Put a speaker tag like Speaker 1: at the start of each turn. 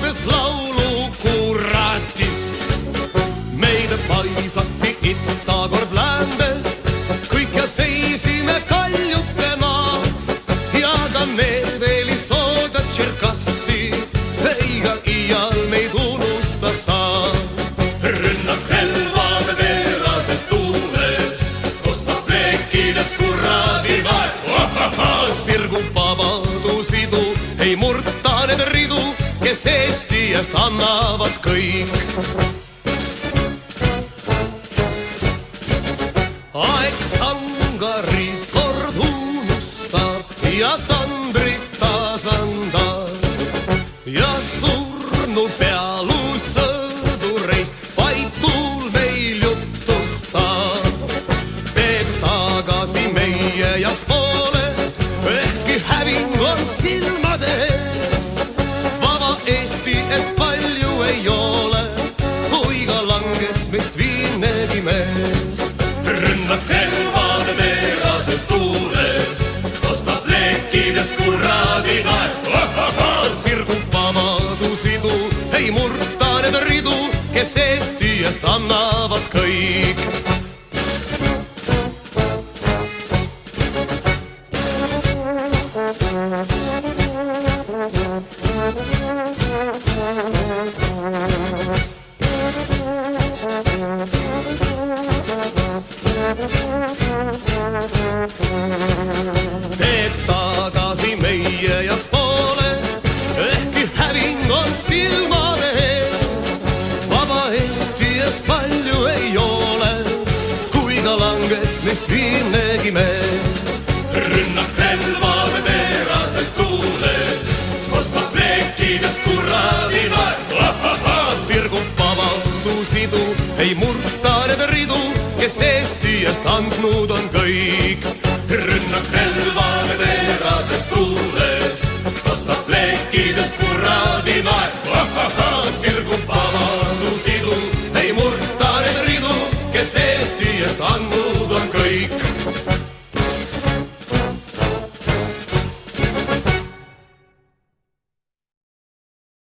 Speaker 1: lauldades laulu kuratist. Meile paisati itakord läände, kõik ja seisime kaljutena ja ka Neveli sooda Tšerkassid, eiga iial meid unusta saa. Rünnak relvade terases tuules, ostab pleekides kuradi vaev. Sirgub vabadusidu, ei murta need ridu, kes Eesti eest annavad kõik. Aeg sangarid kord unustab ja tandrit tasandab ja surnud pealu sõdureist vaid tuul meil jutustab. Teeb tagasi meie jaoks poole, ehkki häving on silmades. Vaba Eesti eest palju ei ole, kui ka langeks meist viimnegi mees. Rünnak relvade terases tuules, ostab pleekides kuradi naev. Sirgub vabadusidu, ei murta need ridu, kes Eesti eest annavad kõik. Teeb tagasi meie jaoks poole, ehkki häving on silmade ees. Vaba Eesti eest palju ei ole, kui ka langeks meist viimnegi mees. Rünnak relvade terases tuules, ostab pleekides kuradi naev. Sirgub vabadusidu, ei murta need ridu, kes Eesti eest andnud on kõik. Rünnak relvade terases tuules, ostab pleekides kuradi naev. Sirgub vabadusidu, ei murta need ridu, kes Eesti eest andnud on kõik.